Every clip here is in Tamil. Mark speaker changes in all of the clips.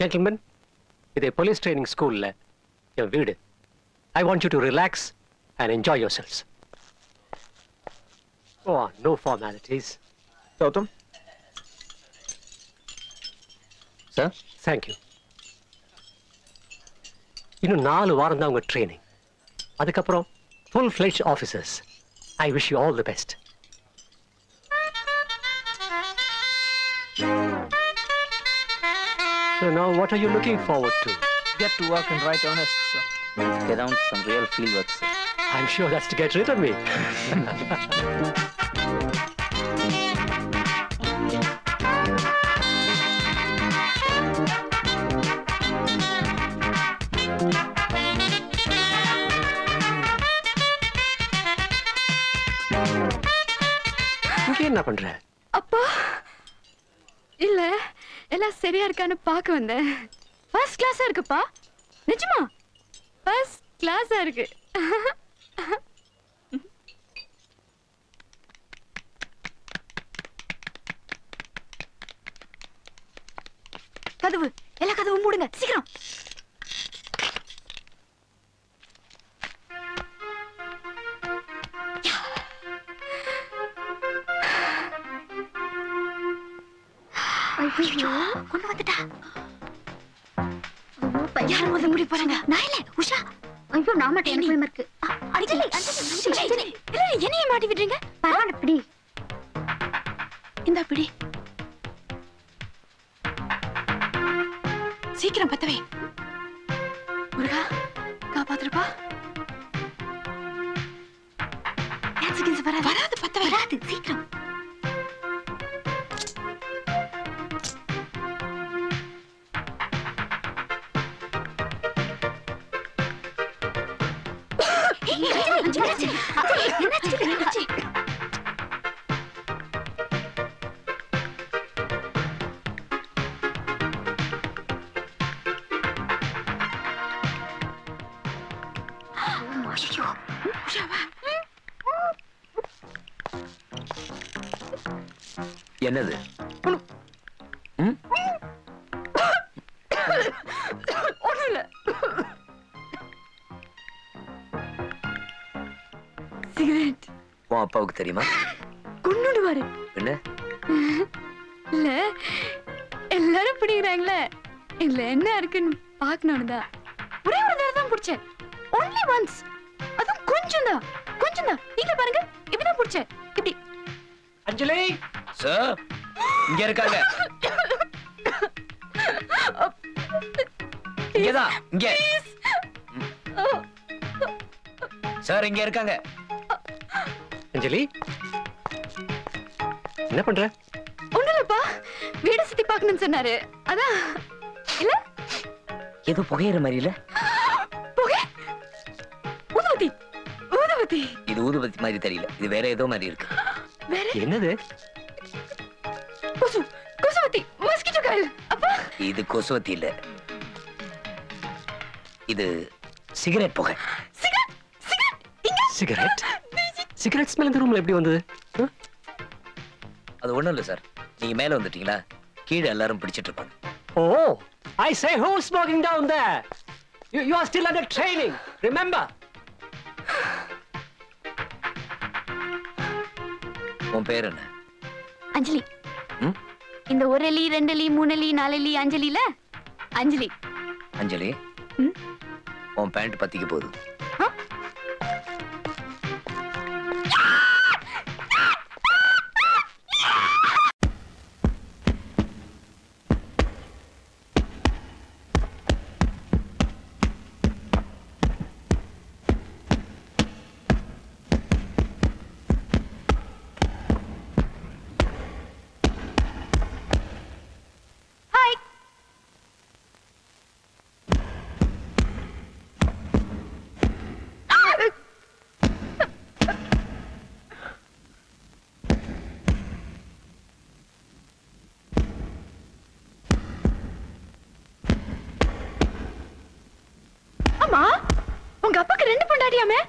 Speaker 1: Gentlemen, இது police training school ல என் வீடு. I want you to relax and enjoy yourselves. Go on, no formalities.
Speaker 2: Gautam. Sir?
Speaker 1: Thank you. இன்னும் 4 வாரம் தான் உங்க ட்ரெயினிங். அதுக்கப்புறம் full-fledged officers. I wish you all the best. So now what are you looking forward to?
Speaker 2: Get to work and write honest, sir.
Speaker 3: Get down to some real field work, sir.
Speaker 1: I'm sure that's to get rid of me. இங்க என்ன பண்ற?
Speaker 4: அப்பா இல்ல எல்லாம் சரியா இருக்கான்னு பார்க்க வந்தேன். ஃபர்ஸ்ட் கிளாஸா இருக்குப்பா. நிஜமா ஃபர்ஸ்ட் கிளாஸா இருக்கு. கதவு எல்லா கதவும் மூடுங்க சீக்கிரம். ஐயோ கொண்டு வந்துட்டா. யார் முதல்ல முடி போறாங்க? நான் இல்ல உஷா. ஐயோ நான் மட்டும் எனக்கு பயமா இருக்கு. அஞ்சலி அஞ்சலி இல்ல என்னைய மாட்டி விடுறீங்க. பரவாயில்ல பிடி. இந்த பிடி. சீக்கிரம் பத்தவே. முருகா காப்பாத்துறப்பா. கேன்சர் வராது. வராது பத்தவே. வராது சீக்கிரம்.
Speaker 3: என்னது? சிகரெட். உன் அப்பாவுக்கு தெரியுமா?
Speaker 4: கொன்னுடுவாரு.
Speaker 3: என்ன?
Speaker 4: இல்ல எல்லாரும் பிடிக்கிறாங்களே இல்ல என்ன இருக்குன்னு பாக்கணும்னு தான். ஒரே ஒரு தடவை தான் பிடிச்சேன். only once. அதுவும் கொஞ்சம் தான். நீங்க பாருங்க இப்படிதான் பிடிச்சேன். இப்படி.
Speaker 1: அஞ்சலி
Speaker 3: சார் இங்க இருக்காங்க. இங்கதான் இங்க. சார் இங்க இருக்காங்க.
Speaker 1: அஞ்சலி என்ன பண்ற?
Speaker 4: ஒண்ணும் இல்லப்பா வீடு சுத்தி பார்க்கணும்னு சொன்னாரு. அதான் இல்ல
Speaker 3: ஏதோ புகையிற மாதிரி இல்ல?
Speaker 4: புகை ஊதுபத்தி.
Speaker 3: இது ஊதுபத்தி மாதிரி தெரியல. இது வேற ஏதோ மாதிரி இருக்கு.
Speaker 4: வேற
Speaker 1: என்னது?
Speaker 4: கொசுவத்தி மஸ்கிட்டோ காயில். அப்பா
Speaker 3: இது கொசுவத்தி இல்ல. இது சிகரெட் புகை.
Speaker 1: சிகரெட் ஸ்மெல் இந்த ரூம்ல எப்படி வந்தது?
Speaker 3: அது ஒண்ணும் இல்ல சார். நீங்க மேல வந்துட்டீங்களா கீழே எல்லாரும் பிடிச்சிட்டு இருப்பாங்க.
Speaker 1: Oh, I say who's smoking down there? You are still under training. Remember?
Speaker 3: உன் பேர் என்ன?
Speaker 4: அஞ்சலி. இந்த ஒரு அலி 2 அலி 3 அலி 4 அலி அஞ்சலில அஞ்சலி.
Speaker 3: அஞ்சலி உன் பேண்ட் பத்திக்க போகுது.
Speaker 4: உங்க அப்பாக்கு 2 பொண்டாட்டியாமே?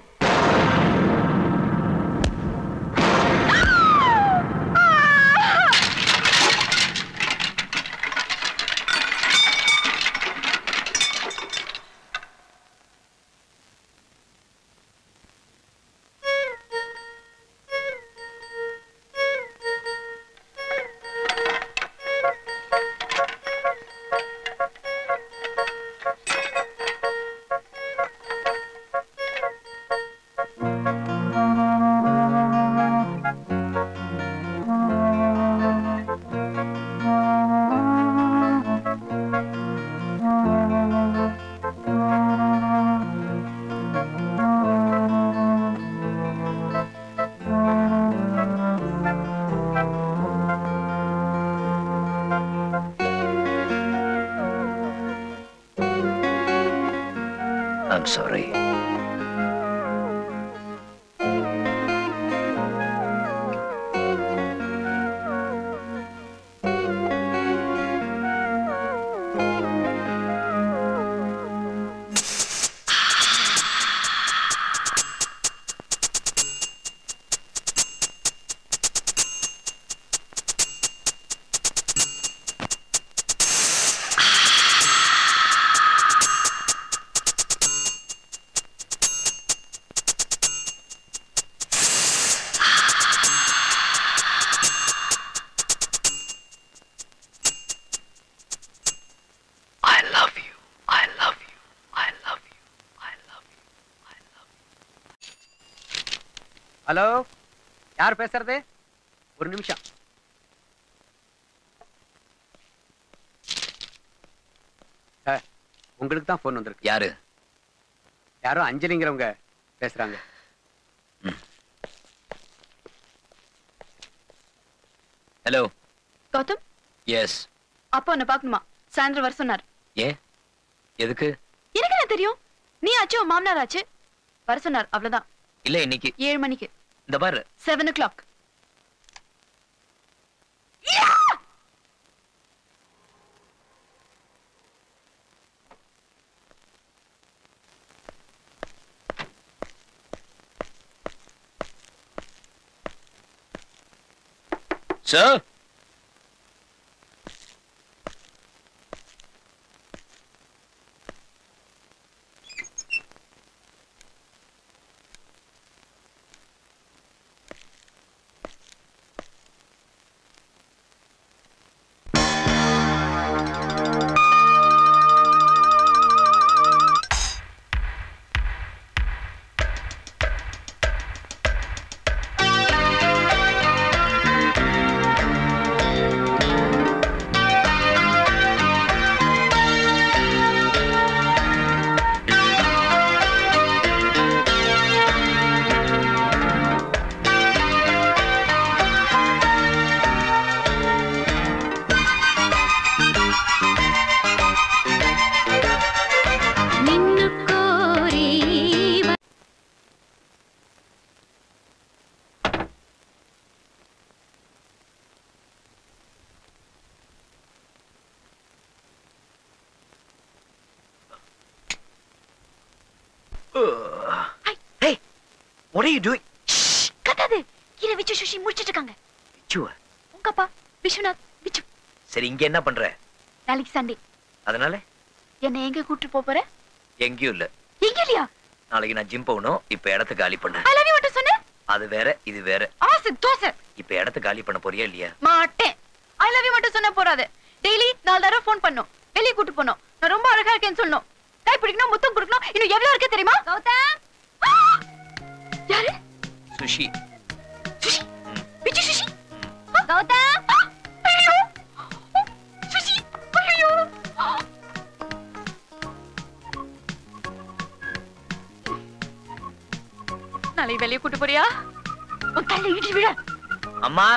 Speaker 3: I'm sorry.
Speaker 5: ஹலோ, யார் பேசுறது? ஒரு நிமிஷம். உங்களுக்கு தான் போன் வந்திருக்கு.
Speaker 3: யாரு?
Speaker 5: யாரோ அஞ்சலிங்கிறவங்க பேசுறாங்க.
Speaker 3: ஹலோ.
Speaker 4: கௌதம்,
Speaker 3: எஸ்.
Speaker 4: அப்பா உன்னை பார்க்கணுமா? சாயந்தரம் வர சொன்னார்.
Speaker 3: ஏன்? எதுக்கு?
Speaker 4: எனக்கு என்ன தெரியும்? நீ ஆச்சு உன் மாமனார் ஆச்சு. வர சொன்னார், அவ்வளவுதான்.
Speaker 3: இல்ல, இன்னைக்கு
Speaker 4: 7 மணிக்கு.
Speaker 3: இந்த பாரு,
Speaker 4: 7 o'clock.
Speaker 3: Sir. Hey, what are you doing?
Speaker 4: கத்தாது. கீழே விச்சு சுஷி முடிச்சிட்டு இருக்காங்க.
Speaker 3: விச்சுவா?
Speaker 4: உங்க அப்பா விஸ்வநாத் விச்சு.
Speaker 3: சரி, இங்க என்ன பண்ற?
Speaker 4: நாளைக்கு சண்டே.
Speaker 3: அதனால
Speaker 4: என்ன எங்க கூட்டிட்டு போற?
Speaker 3: எங்கேயும் இல்ல.
Speaker 4: எங்க இல்லையா?
Speaker 3: நாளைக்கு நான் ஜிம் போகணும். இப்ப இடத்த காலி பண்ணு.
Speaker 4: ஐ லவ் யூ மட்டும் சொன்ன.
Speaker 3: அது வேற, இது வேற.
Speaker 4: ஆசை தோசை.
Speaker 3: இப்ப இடத்த காலி பண்ண போறியா இல்லையா?
Speaker 4: மாட்டேன். ஐ லவ் யூ மட்டும் சொன்ன போறாது. டெய்லி 4 தடவை ஃபோன் பண்ணனும். வெளிய கூட்டி போணும். நான் ரொம்ப அழகா இருக்கேன்னு சொல்லணும். கை பிடிக்கணும், முத்தம் கொடுக்கணும். இன்னும் எவ்வளவு இருக்கு தெரியுமா? கௌதம். யாரு?
Speaker 3: சுஷி.
Speaker 4: சுஷி. விச்சு சுஷி. கௌதம். ஐயோ. சுஷி. ஐயோ. நாளை வெளிய கூட்டி போறியா? உன் கல்ல இடி விட.
Speaker 3: அம்மா.